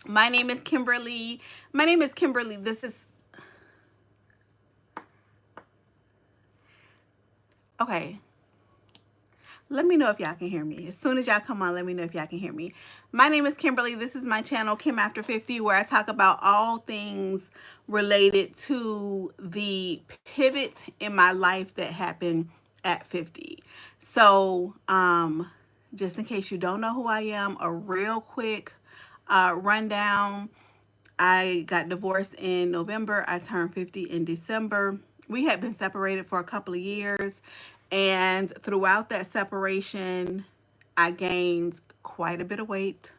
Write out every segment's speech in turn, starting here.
My name is Kimberly. My name is Kimberly. This is okay. Let me know if y'all can hear me. As soon as y'all come on, let me know if y'all can hear me. My name is Kimberly. This is my channel, Kim After 50, where I talk about all things related to the pivot in my life that happened at 50. So, just in case you don't know who I am, a real quick rundown. I got divorced in November. I turned 50 in December. We had been separated for a couple of years. And throughout that separation, I gained quite a bit of weight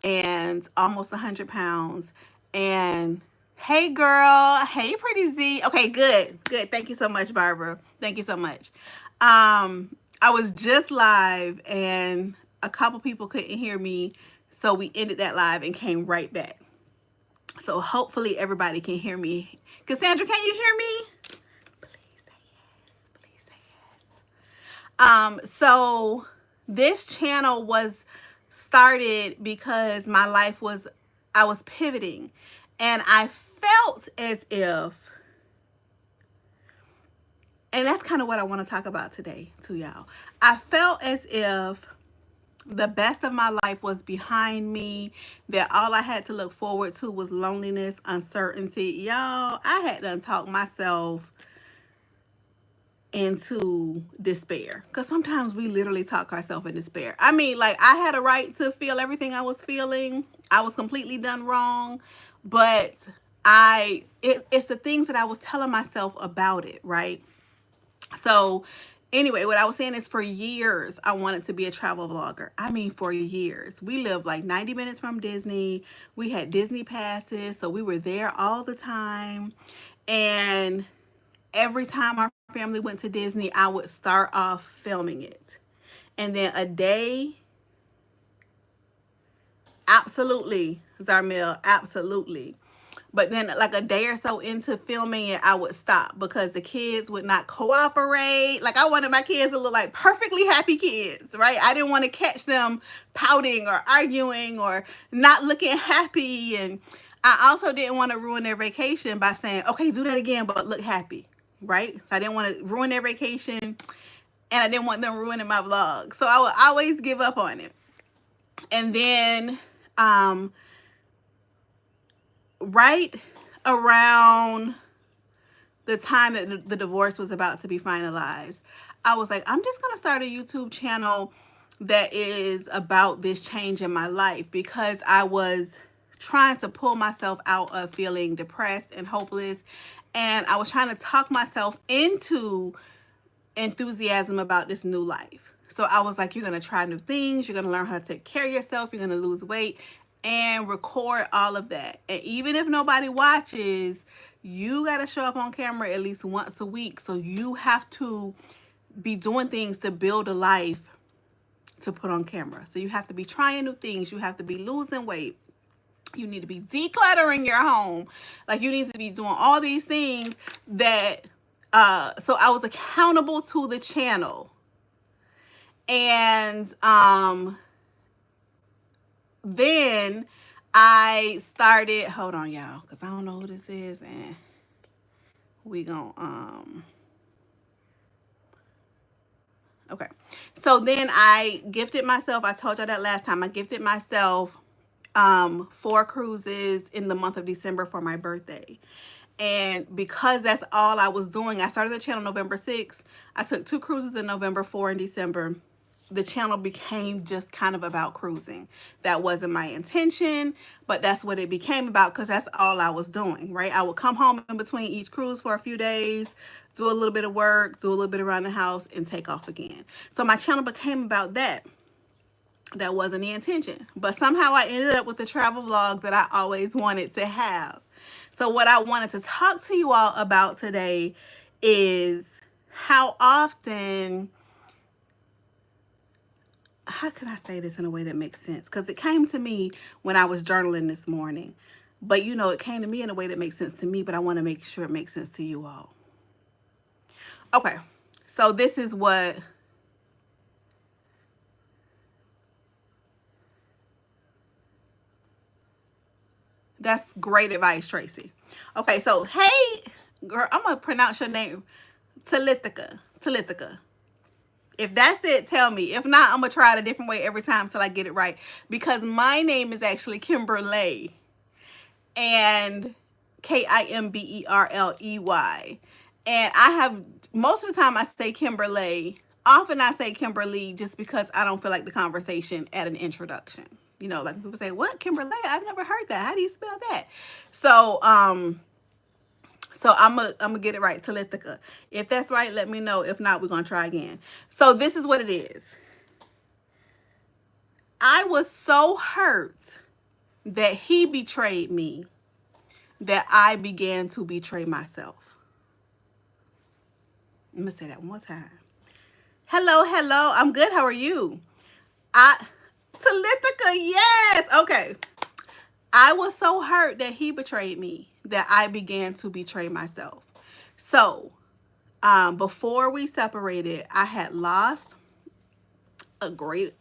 and almost 100 pounds. And hey, girl. Hey, pretty Z. Okay, good. Good. Thank you so much, Barbara. Thank you so much. I was just live and a couple people couldn't hear me. So we ended that live and came right back. So hopefully everybody can hear me. Cassandra, can you hear me? Please say yes. Please say yes. So this channel was started because my life was, I was pivoting, and I felt as if, and that's kind of what I want to talk about today to y'all. I felt as if the best of my life was behind me, that all I had to look forward to was loneliness, uncertainty. Y'all, I had to talk myself into despair, because sometimes we literally talk ourselves in despair. I mean, like, I had a right to feel everything I was feeling. I was completely done wrong, but it's the things that I was telling myself about it, right? So anyway, what I was saying is, for years I wanted to be a travel vlogger. I mean, for years. We lived like 90 minutes from Disney. We had Disney passes, so we were there all the time. And every time our family went to Disney, I would start off filming it. And then a day, absolutely, Zarmil, absolutely. But then like a day or so into filming it, I would stop because the kids would not cooperate. Like, I wanted my kids to look like perfectly happy kids, right? I didn't want to catch them pouting or arguing or not looking happy. And I also didn't want to ruin their vacation by saying, okay, do that again, but look happy, right? So I didn't want to ruin their vacation, and I didn't want them ruining my vlog. So I would always give up on it. And then, right around the time that the divorce was about to be finalized, I was like, I'm just going to start a YouTube channel that is about this change in my life, because I was trying to pull myself out of feeling depressed and hopeless. And I was trying to talk myself into enthusiasm about this new life. So I was like, you're going to try new things. You're going to learn how to take care of yourself. You're going to lose weight and record all of that. And even if nobody watches, you got to show up on camera at least once a week. So you have to be doing things to build a life to put on camera. So you have to be trying new things. You have to be losing weight. You need to be decluttering your home. Like, you need to be doing all these things that, so I was accountable to the channel. And then I started, hold on y'all, because I don't know who this is, and we gonna okay. So then I gifted myself, I told y'all that last time, I gifted myself 4 cruises in the month of December for my birthday. And because that's all I was doing, I started the channel November 6th. I took 2 cruises in November, 4 in December. The channel became just kind of about cruising. That wasn't my intention, but that's what it became about, because that's all I was doing, right? I would come home in between each cruise for a few days, do a little bit of work, do a little bit around the house, and take off again. So my channel became about that. That wasn't the intention, but somehow I ended up with the travel vlog that I always wanted to have. So what I wanted to talk to you all about today is how often, how can I say this in a way that makes sense? Because it came to me when I was journaling this morning, but you know, it came to me in a way that makes sense to me, but I want to make sure it makes sense to you all. Okay, so this is what That's great advice, Tracy. Okay, so hey, girl, I'm gonna pronounce your name, Talithica. Talithica. If that's it, tell me. If not, I'm gonna try it a different way every time till I get it right. Because my name is actually Kimberly, and Kimberley. And I have, most of the time I say Kimberly. Often I say Kimberly just because I don't feel like the conversation at an introduction. You know, like people say, "What, Kimberly? I've never heard that. How do you spell that?" So, I'm gonna get it right, Talithica. If that's right, let me know. If not, we're gonna try again. So this is what it is. I was so hurt that he betrayed me that I began to betray myself. I'm gonna say that one more time. Hello, hello. I'm good. How are you? Talithica, yes. Okay. I was so hurt that he betrayed me that I began to betray myself. So, before we separated, I had lost a great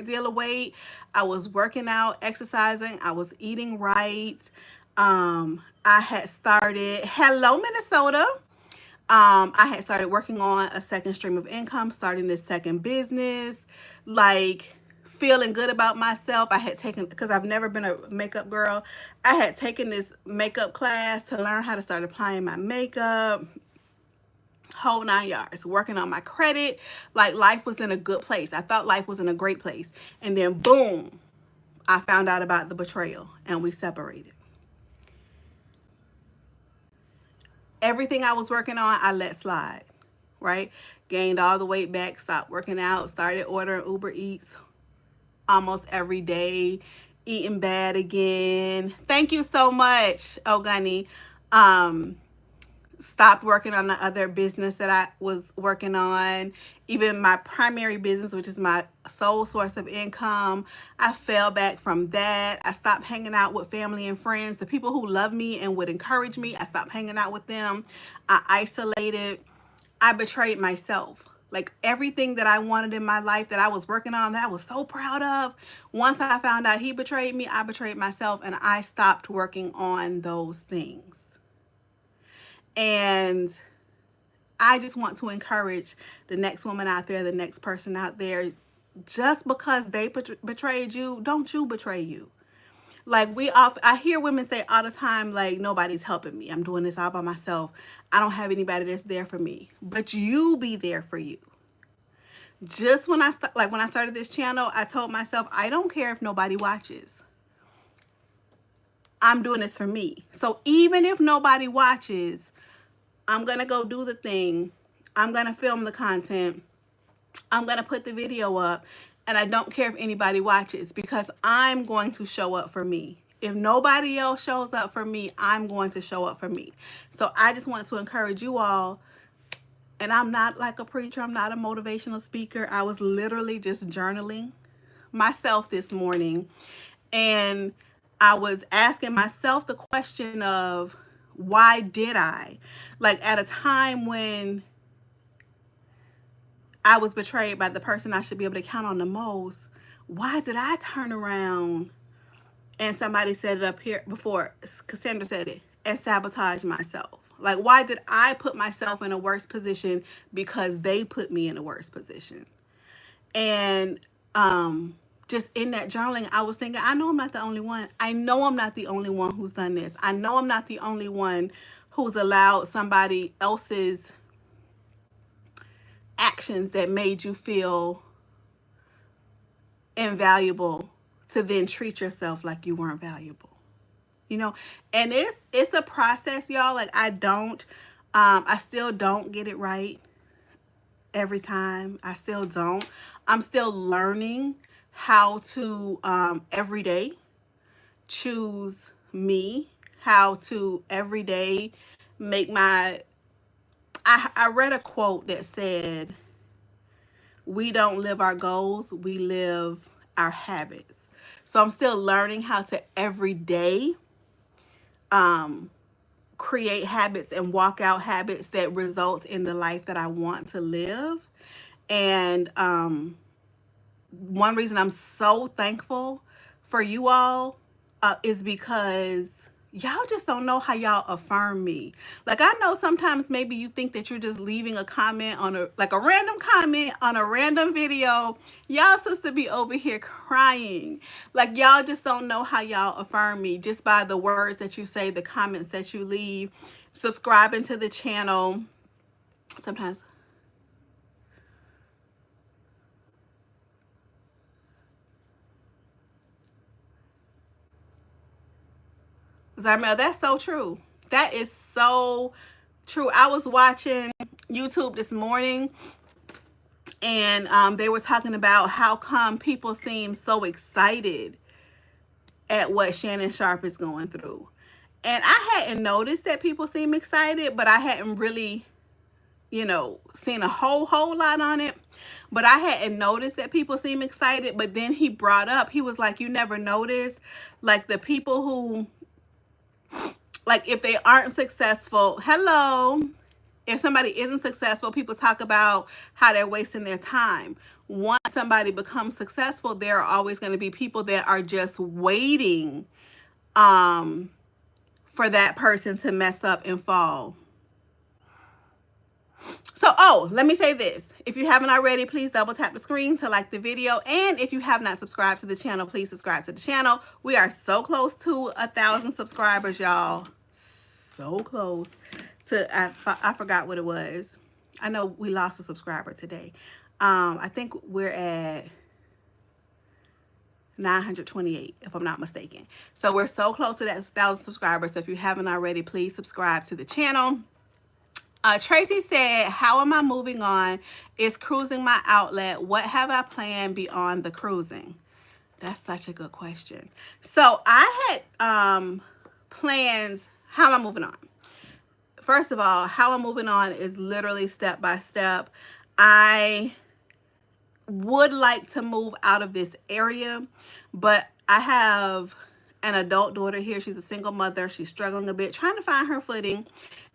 deal of weight. I was working out, exercising. I was eating right. I had started. Hello, Minnesota. I had started working on a second stream of income, starting this second business, like feeling good about myself. I had taken, because I've never been a makeup girl, I had taken this makeup class to learn how to start applying my makeup, whole 9 yards, working on my credit. Like life was in a good place. I thought life was in a great place. And then boom, I found out about the betrayal and we separated. Everything I was working on, I let slide, right? Gained all the weight back, stopped working out, started ordering Uber Eats almost every day, eating bad again. Thank you so much, Ogani. Stopped working on the other business that I was working on. Even my primary business, which is my sole source of income, I fell back from that. I stopped hanging out with family and friends. The people who love me and would encourage me, I stopped hanging out with them. I isolated. I betrayed myself. Like everything that I wanted in my life that I was working on, that I was so proud of, once I found out he betrayed me, I betrayed myself and I stopped working on those things. And I just want to encourage the next woman out there, the next person out there, just because they betrayed you, don't you betray you. Like I hear women say all the time, like, nobody's helping me. I'm doing this all by myself. I don't have anybody that's there for me. But you be there for you. Just when I started this channel, I told myself, I don't care if nobody watches. I'm doing this for me. So even if nobody watches, I'm going to go do the thing. I'm going to film the content. I'm going to put the video up. And I don't care if anybody watches because I'm going to show up for me. If nobody else shows up for me, I'm going to show up for me. So I just want to encourage you all. And I'm not like a preacher. I'm not a motivational speaker. I was literally just journaling myself this morning. And I was asking myself the question of, why did I? Like at a time when I was betrayed by the person I should be able to count on the most, why did I turn around and somebody said it up here before, Cassandra said it, and sabotage myself? Like, why did I put myself in a worse position because they put me in a worse position? And just in that journaling, I was thinking, I know I'm not the only one. I know I'm not the only one who's done this. I know I'm not the only one who's allowed somebody else's actions that made you feel invaluable to then treat yourself like you weren't valuable. You know, and it's a process, y'all. Like I still don't get it right every time. I still don't. I'm still learning how to every day choose me, how to every day make my, I read a quote that said, we don't live our goals, we live our habits. So I'm still learning how to every day create habits and walk out habits that result in the life that I want to live. And one reason I'm so thankful for you all is because y'all just don't know how y'all affirm me. Like, I know sometimes maybe you think that you're just leaving a comment on a random comment on a random video. Y'all sister be over here crying. Like, y'all just don't know how y'all affirm me just by the words that you say, the comments that you leave, subscribing to the channel. Sometimes. Zarmel, that's so true. That is so true. I was watching YouTube this morning, and they were talking about how come people seem so excited at what Shannon Sharpe is going through. And I hadn't noticed that people seem excited, but I hadn't really, seen a whole lot on it. But I hadn't noticed that people seem excited. But then he brought up, he was like, you never noticed, like, the people who, like, if they aren't successful, if somebody isn't successful, people talk about how they're wasting their time. Once somebody becomes successful, there are always going to be people that are just waiting for that person to mess up and fall. So, let me say this. If you haven't already, please double tap the screen to like the video. And if you have not subscribed to the channel, please subscribe to the channel. We are so close to 1,000 subscribers, y'all. So close to, I forgot what it was. I know we lost a subscriber today. I think we're at 928, if I'm not mistaken. So we're so close to that 1,000 subscribers. So if you haven't already, please subscribe to the channel. Tracy said, how am I moving on? Is cruising my outlet? What have I planned beyond the cruising? That's such a good question. So I had plans. How am I moving on? First of all, how I'm moving on is literally step by step. I would like to move out of this area, but I have an adult daughter here. She's a single mother. She's struggling a bit, trying to find her footing.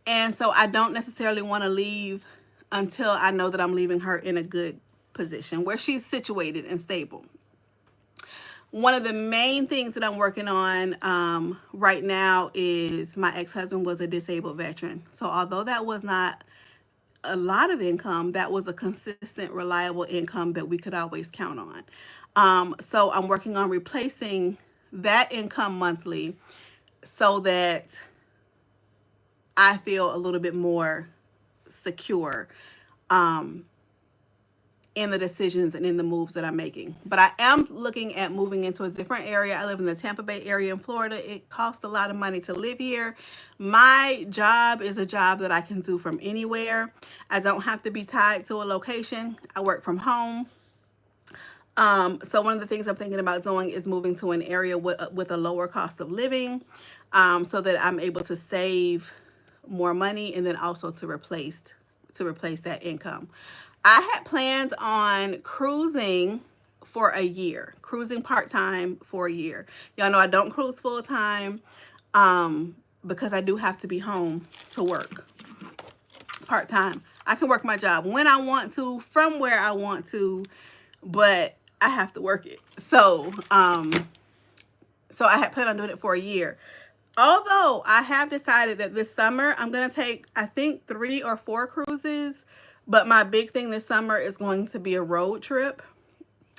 And so I don't necessarily want to leave until I know that I'm leaving her in a good position where she's situated and stable. One of the main things that I'm working on right now is my ex-husband was a disabled veteran. So although that was not a lot of income, that was a consistent, reliable income that we could always count on. So I'm working on replacing that income monthly so that I feel a little bit more secure in the decisions and in the moves that I'm making. But I am looking at moving into a different area. I live in the Tampa Bay area in Florida. It costs a lot of money to live here. My job is a job that I can do from anywhere. I don't have to be tied to a location. I work from home. So one of the things I'm thinking about doing is moving to an area with a lower cost of living, so that I'm able to save more money and then also to replace that income. I had plans on cruising for a year, cruising part-time for a year. Y'all know I don't cruise full-time because I do have to be home to work part-time. I can work my job when I want to, from where I want to, but I have to work it. So so I had planned on doing it for a year. Although I have decided that this summer I'm going to take, I think, 3 or 4 cruises. But my big thing this summer is going to be a road trip.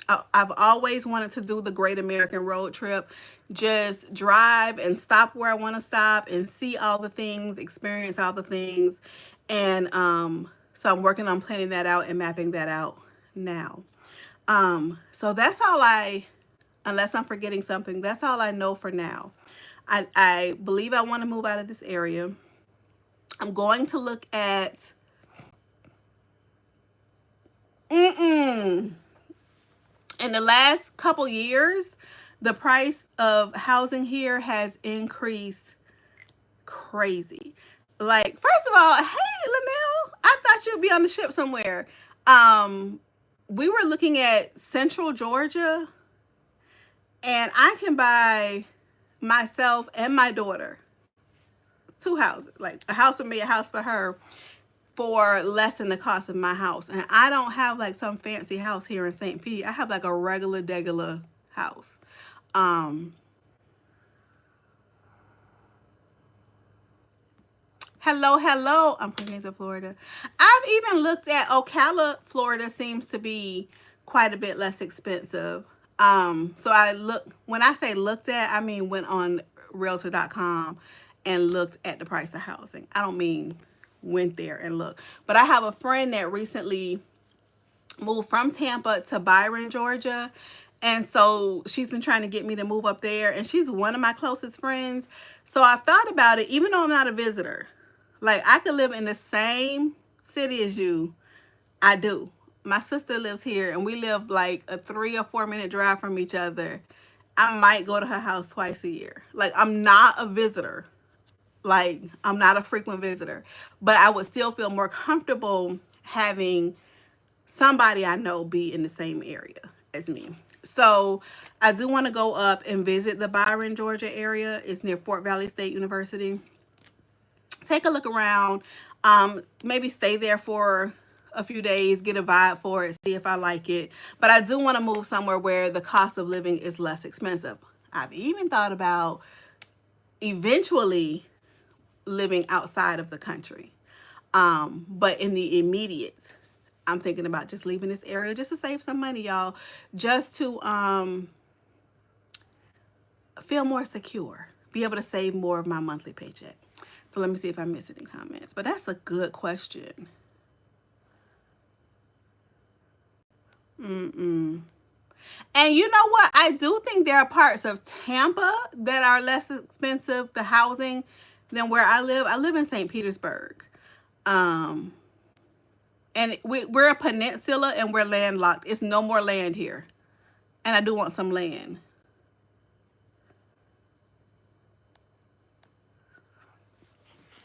I've always wanted to do the Great American Road Trip. Just drive and stop where I want to stop and see all the things, experience all the things. And so I'm working on planning that out and mapping that out now. So that's all unless I'm forgetting something, that's all I know for now. I believe I want to move out of this area. I'm going to look at in the last couple years, the price of housing here has increased crazy. Like, first of all, hey, Linnell, I thought you'd be on the ship somewhere. We were looking at Central Georgia, and I can buy myself and my daughter 2 houses, like a house for me, a house for her, for less than the cost of my house. And I don't have like some fancy house here in St. Pete. I have like a regular house. Hello, hello. I'm from Gainesville, Florida. I've even looked at Ocala, Florida seems to be quite a bit less expensive. So when I say looked at, I mean went on realtor.com and looked at the price of housing. I don't mean went there and looked. But I have a friend that recently moved from Tampa to Byron, Georgia. And so she's been trying to get me to move up there. And she's one of my closest friends. So I've thought about it, even though I'm not a visitor. Like, I could live in the same city as you. I do. My sister lives here, and we live like a 3 or 4 minute drive from each other. I might go to her house twice a year. Like, I'm not a visitor. Like, I'm not a frequent visitor. But I would still feel more comfortable having somebody I know be in the same area as me. So I do want to go up and visit the Byron, Georgia area. It's near Fort Valley State University. Take a look around, maybe stay there for a few days, get a vibe for it, see if I like it. But I do want to move somewhere where the cost of living is less expensive. I've even thought about eventually living outside of the country. But in the immediate, I'm thinking about just leaving this area just to save some money, y'all, just to feel more secure, be able to save more of my monthly paycheck. So let me see if I missed any comments. But that's a good question. And you know what? I do think there are parts of Tampa that are less expensive, the housing, than where I live. I live in St. Petersburg. And we're a peninsula and we're landlocked. It's no more land here. And I do want some land.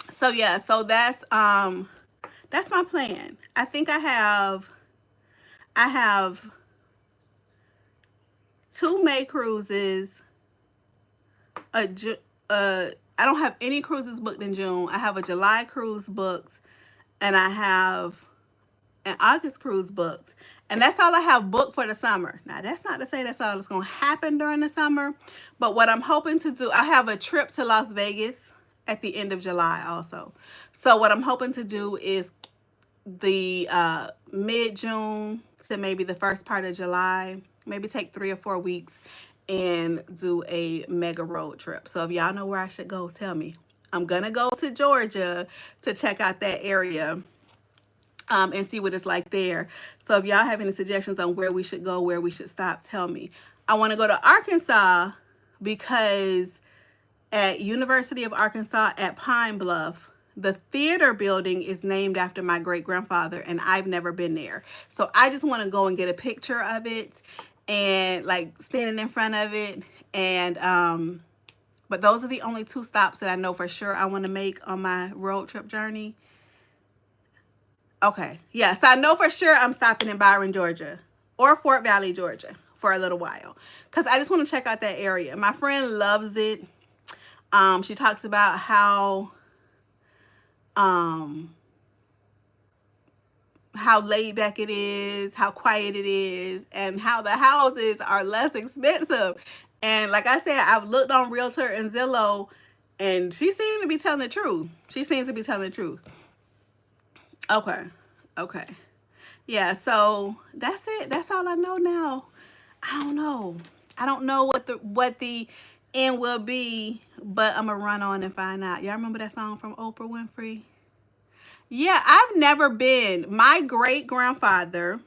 So yeah, so that's my plan. I think I have 2 May cruises. I don't have any cruises booked in June. I have a July cruise booked, and I have an August cruise booked. And that's all I have booked for the summer. Now, that's not to say that's all that's going to happen during the summer. But what I'm hoping to do, I have a trip to Las Vegas at the end of July also. So what I'm hoping to do is the mid-June to maybe the first part of July, maybe take 3 or 4 weeks and do a mega road trip. So if y'all know where I should go, tell me. I'm going to go to Georgia to check out that area. And see what it's like there. So if y'all have any suggestions on where we should go, where we should stop, tell me. I want to go to Arkansas because at University of Arkansas at Pine Bluff, the theater building is named after my great-grandfather, and I've never been there. So I just want to go and get a picture of it and like standing in front of it. And but those are the only 2 stops that I know for sure I want to make on my road trip journey. Okay, yeah, so I know for sure I'm stopping in Byron, Georgia or Fort Valley, Georgia for a little while because I just want to check out that area. My friend loves it. She talks about how laid back it is, how quiet it is, and how the houses are less expensive. And like I said, I've looked on Realtor and Zillow, and she seems to be telling the truth. Okay. Yeah, so that's it. That's all I know now. I don't know what the end will be, but I'm gonna run on and find out. Y'all remember that song from Oprah Winfrey? Yeah, I've never been. My great-grandfather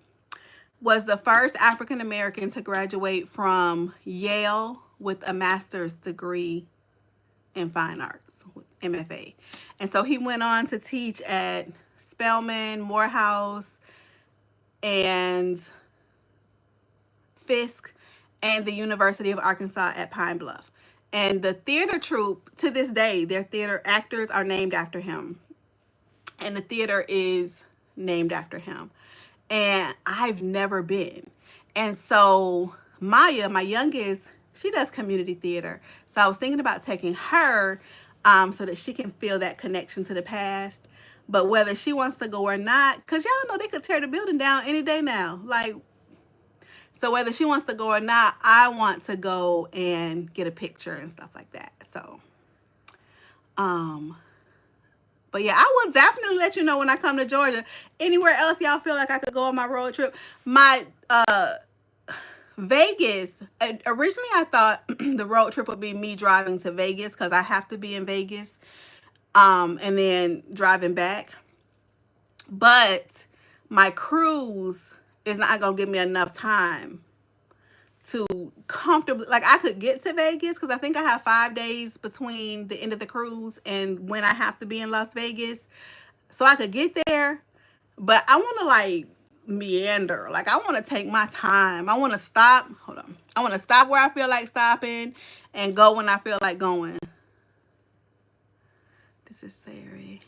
was the first African American to graduate from Yale with a master's degree in fine arts, MFA. And so he went on to teach at Spelman, Morehouse, and Fisk, and the University of Arkansas at Pine Bluff. And the theater troupe, to this day, their theater actors are named after him. And the theater is named after him. And I've never been. And so Maya, my youngest, she does community theater. So I was thinking about taking her so that she can feel that connection to the past. But whether she wants to go or not, because y'all know they could tear the building down any day now. Like, so whether she wants to go or not, I want to go and get a picture and stuff like that. So, But yeah, I will definitely let you know when I come to Georgia. Anywhere else y'all feel like I could go on my road trip? My Vegas, originally I thought the road trip would be me driving to Vegas because I have to be in Vegas, and then driving back. But my cruise is not gonna give me enough time to comfortably, like, I could get to Vegas because I think I have 5 days between the end of the cruise and when I have to be in Las Vegas. So I could get there, but I want to like meander. Like, I want to take my time. I want to stop. Hold on. I want to stop where I feel like stopping and go when I feel like going. This is Sari.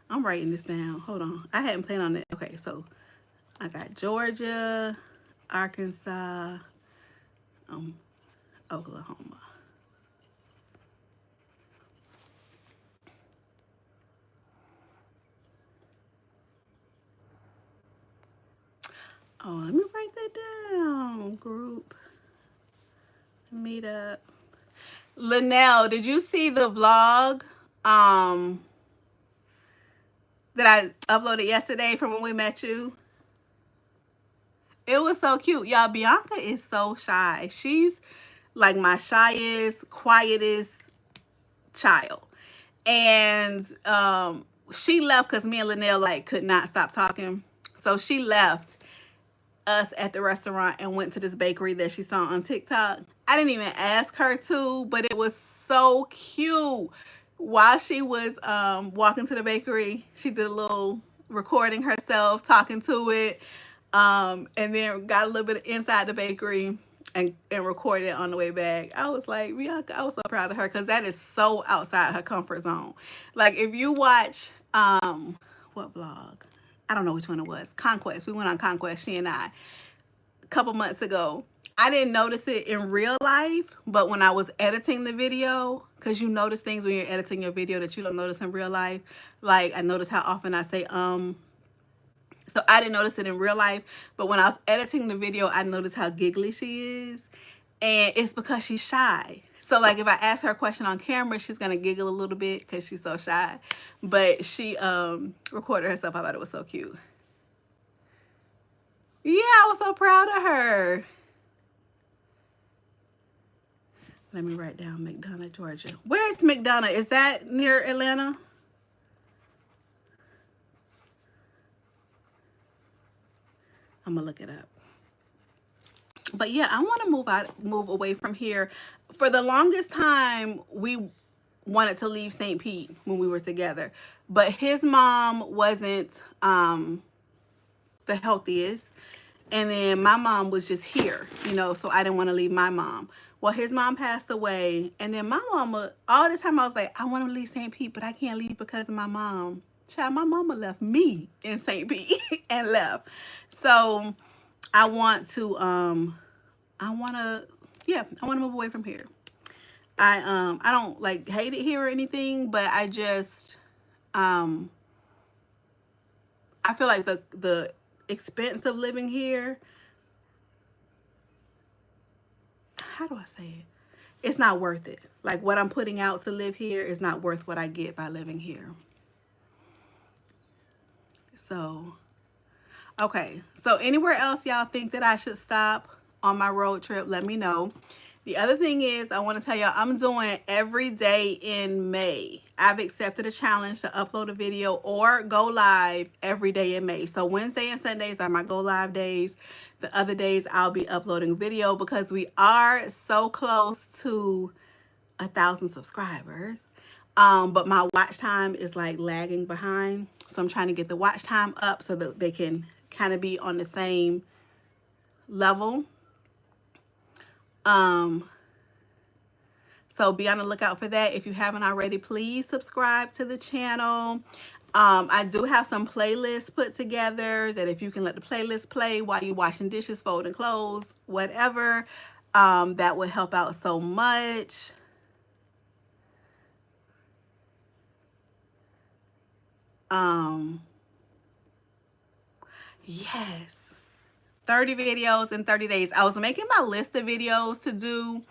I'm writing this down. Hold on. I hadn't planned on it. Okay, so I got Georgia, Arkansas, Oklahoma. Oh, let me write that down. Group meetup. Linnell, did you see the vlog that I uploaded yesterday from when we met you? It was so cute. Y'all, Bianca is so shy. She's like my shyest, quietest child. And she left because me and Linnell like could not stop talking. So she left us at the restaurant and went to this bakery that she saw on TikTok. I didn't even ask her to, but it was so cute. While she was walking to the bakery, she did a little recording herself talking to it, and then got a little bit inside the bakery and recorded it on the way back. I was like, Bianca, I was so proud of her because that is so outside her comfort zone. Like, if you watch what vlog? I don't know which one it was. Conquest. We went on Conquest, she and I, a couple months ago. I didn't notice it in real life, but when I was editing the video, because you notice things when you're editing your video that you don't notice in real life. Like, I noticed how often I say so I didn't notice it in real life, but when I was editing the video, I noticed how giggly she is. And it's because she's shy. So like, if I ask her a question on camera, she's gonna giggle a little bit because she's so shy. But she recorded herself. I thought it was so cute. Yeah, I was so proud of her. Let me write down McDonough, Georgia. Where is McDonough? Is that near Atlanta? I'm gonna look it up. But yeah, I want to move away from here. For the longest time, we wanted to leave St. Pete when we were together, but his mom wasn't the healthiest, and then my mom was just here, you know, so I didn't want to leave my mom. Well, his mom passed away, and then my mama, all this time I was like, I want to leave St. Pete, but I can't leave because of my mom. Child, my mama left me in St. Pete and left. So I want to move away from here. I don't like hate it here or anything, but I just I feel like the expense of living here, how do I say it? It's not worth it. Like, what I'm putting out to live here is not worth what I get by living here. So, okay. So anywhere else y'all think that I should stop on my road trip, let me know. The other thing is, I want to tell y'all, I'm doing every day in May. I've accepted a challenge to upload a video or go live every day in May. So Wednesday and Sundays are my go live days. The other days I'll be uploading video because we are so close to 1,000 subscribers. But my watch time is like lagging behind. So I'm trying to get the watch time up so that they can kind of be on the same level. So be on the lookout for that. If you haven't already, please subscribe to the channel. I do have some playlists put together that if you can let the playlist play while you're washing dishes, folding clothes, whatever, that would help out so much. Yes, 30 videos in 30 days. I was making my list of videos to do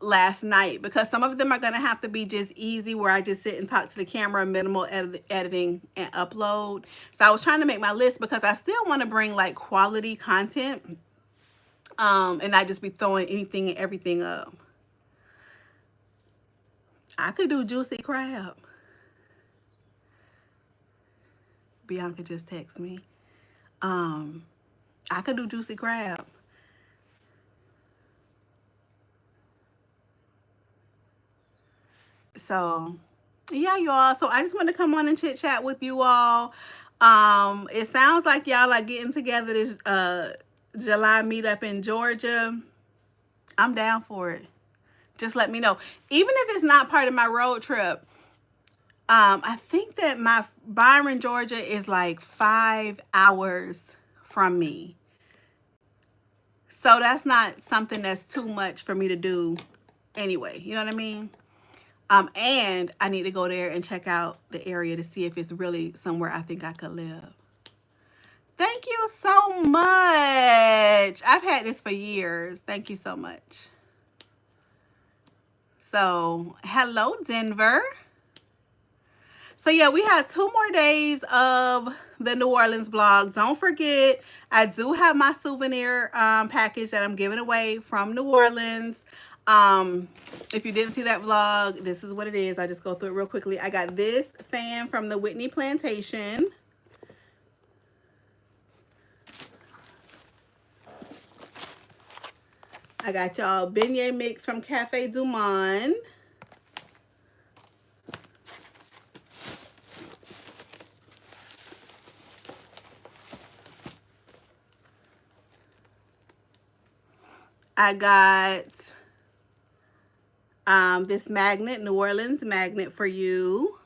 last night, because some of them are going to have to be just easy where I just sit and talk to the camera, minimal editing and upload. So I was trying to make my list because I still want to bring like quality content, and not just be throwing anything and everything up. I could do juicy crab. Bianca just texted me. I could do juicy crab. So yeah, y'all. So I just want to come on and chit chat with you all. It sounds like y'all are getting together this July meetup in Georgia. I'm down for it. Just let me know. Even if it's not part of my road trip, I think that my Byron, Georgia is like 5 hours from me. So that's not something that's too much for me to do anyway. You know what I mean? And I need to go there and check out the area to see if it's really somewhere I think I could live. Thank you so much. I've had this for years. Thank you so much. So, hello, Denver. So, yeah, we have 2 more days of the New Orleans vlog. Don't forget, I do have my souvenir package that I'm giving away from New Orleans. If you didn't see that vlog, this is what it is. I just go through it real quickly. I got this fan from the Whitney Plantation. I got y'all beignet mix from Cafe Du Monde. I got this magnet, New Orleans magnet for you.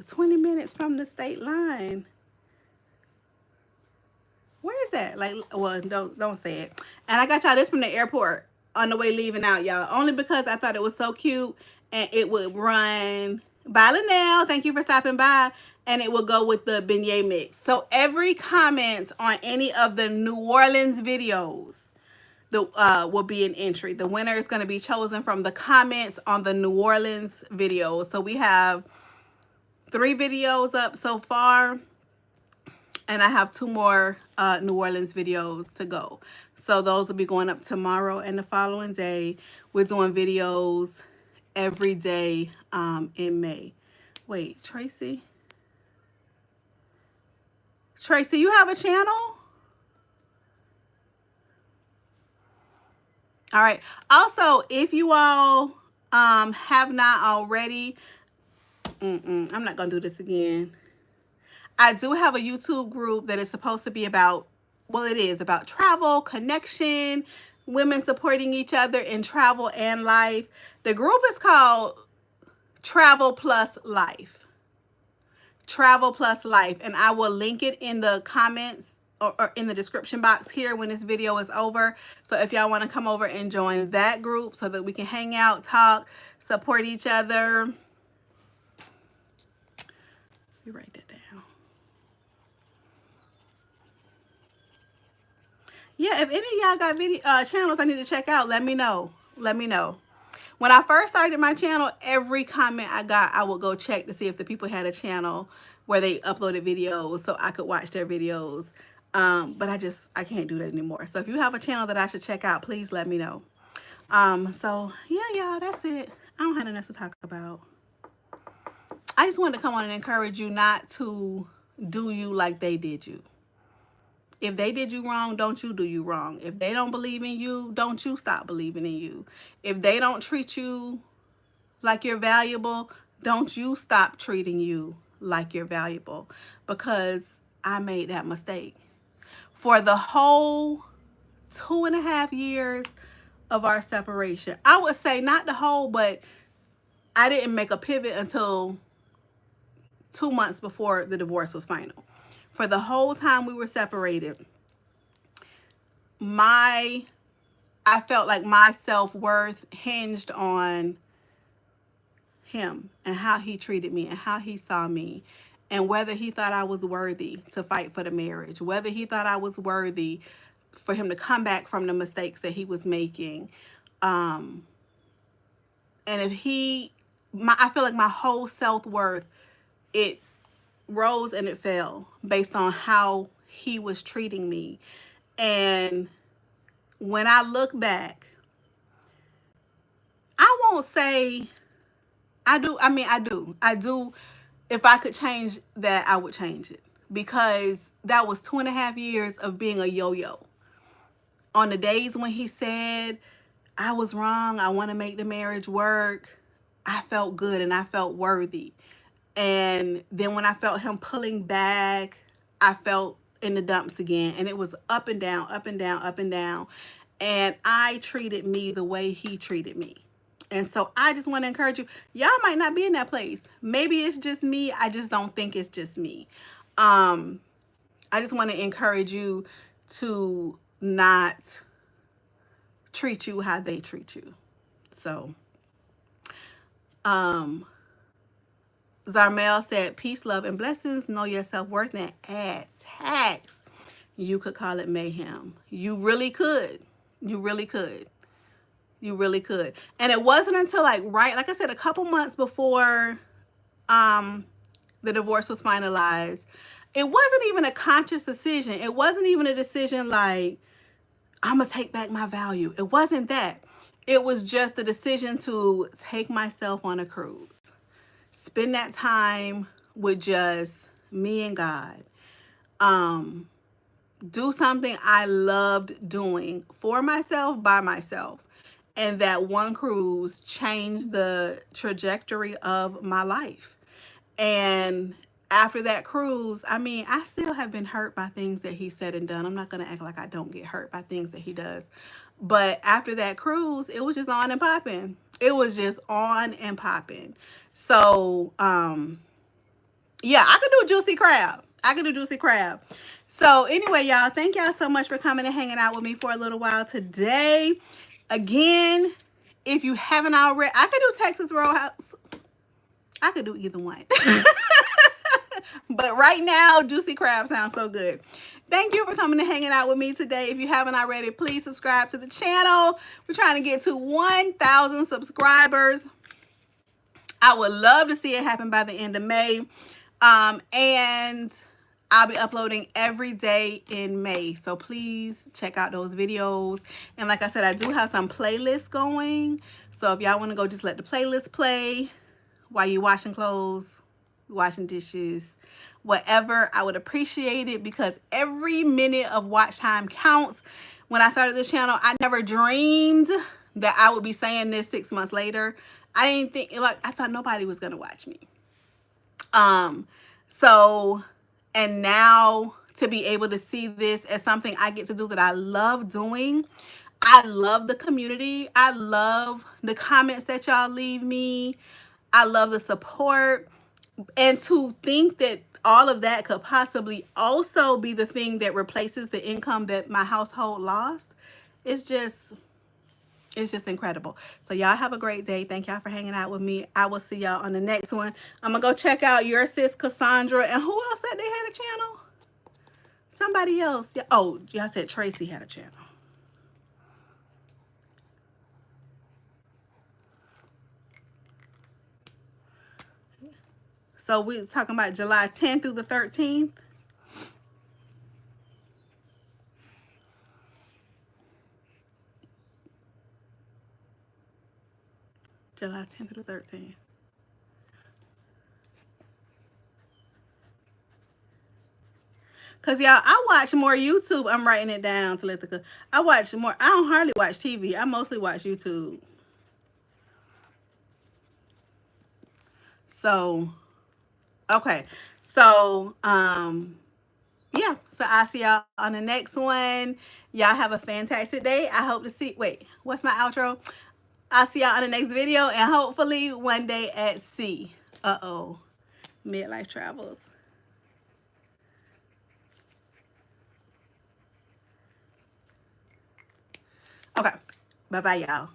20 minutes from the state line. Where is that? Like, well, don't say it. And I got y'all this from the airport on the way leaving out, y'all. Only because I thought it was so cute, and it would run. Bye, Linnell. Thank you for stopping by. And it will go with the beignet mix. So every comment on any of the New Orleans videos will be an entry. The winner is going to be chosen from the comments on the New Orleans videos. So we have 3 videos up so far, and I have 2 more New Orleans videos to go. So those will be going up tomorrow and the following day. We're doing videos every day in May. Wait, Tracy, you have a channel? All right. Also, if you all have not already, I'm not going to do this again. I do have a YouTube group that is supposed to be about, well, it is about travel, connection, women supporting each other in travel and life. The group is called Travel Plus Life. Travel Plus Life. And I will link it in the comments or in the description box here when this video is over. So if y'all want to come over and join that group so that we can hang out, talk, support each other. You write that down. Yeah, if any of y'all got video channels I need to check out, let me know. Let me know. When I first started my channel, every comment I got, I would go check to see if the people had a channel where they uploaded videos so I could watch their videos. But I can't do that anymore. So if you have a channel that I should check out, please let me know. So yeah, y'all, that's it. I don't have nothing else to talk about. I just wanted to come on and encourage you not to do you like they did you. If they did you wrong, don't you do you wrong. If they don't believe in you, don't you stop believing in you. If they don't treat you like you're valuable, don't you stop treating you like you're valuable. Because I made that mistake. For the whole 2.5 years of our separation, I would say not the whole, but I didn't make a pivot until 2 months before the divorce was final. For the whole time we were separated, I felt like my self-worth hinged on him and how he treated me and how he saw me, and whether he thought I was worthy to fight for the marriage, whether he thought I was worthy for him to come back from the mistakes that he was making. And if I feel like my whole self-worth, it rose and it fell based on how he was treating me. And when I look back, I won't say I do. I mean, I do. If I could change that, I would change it, because that was 2.5 years of being a yo-yo. On the days when he said, I was wrong, I want to make the marriage work, I felt good and I felt worthy. And then when I felt him pulling back, I felt in the dumps again. And it was up and down, up and down, up and down. And I treated me the way he treated me. And so I just want to encourage you. Y'all might not be in that place. Maybe it's just me. I just don't think it's just me. I just want to encourage you to not treat you how they treat you. So, Zarmel said, peace, love, and blessings. Know your self-worth and add tax. You could call it mayhem. You really could. You really could. You really could. And it wasn't until like I said, a couple months before the divorce was finalized. It wasn't even a conscious decision. It wasn't even a decision like, I'm going to take back my value. It wasn't that. It was just the decision to take myself on a cruise. Spend that time with just me and God. Do something I loved doing for myself, by myself. And that one cruise changed the trajectory of my life. And after that cruise, I mean, I still have been hurt by things that he said and done. I'm not going to act like I don't get hurt by things that he does. But after that cruise, it was just on and popping. It was just on and popping. So, yeah, I could do a juicy crab. I could do juicy crab. So anyway, y'all, thank y'all so much for coming and hanging out with me for a little while today. Again, if you haven't already, I could do Texas Roadhouse. I could do either one. But right now, juicy crab sounds so good. Thank you for coming and hanging out with me today. If you haven't already, please subscribe to the channel. We're trying to get to 1,000 subscribers. I would love to see it happen by the end of May. And I'll be uploading every day in May. So please check out those videos. And like I said, I do have some playlists going. So if y'all want to go, just let the playlist play while you're washing clothes, washing dishes, whatever. I would appreciate it, because every minute of watch time counts. When I started this channel, I never dreamed that I would be saying this 6 months later. I didn't think, like, I thought nobody was going to watch me. And now to be able to see this as something I get to do that I love doing. I love the community. I love the comments that y'all leave me. I love the support. And to think that all of that could possibly also be the thing that replaces the income that my household lost, it's just incredible. So y'all have a great day. Thank y'all for hanging out with me. I will see y'all on the next one. I'm going to go check out your sis Cassandra. And who else said they had a channel? Somebody else. Oh, y'all said Tracy had a channel. So we're talking about July 10th through the 13th. July 10th through the 13th. Because, y'all, I watch more YouTube. I'm writing it down to let the... I watch more... I don't hardly watch TV. I mostly watch YouTube. So, okay. So, yeah. So, I'll see y'all on the next one. Y'all have a fantastic day. I hope to see... Wait, what's my outro? I'll see y'all on the next video, and hopefully one day at sea. Uh-oh. Midlife Travels. Okay. Bye-bye, y'all.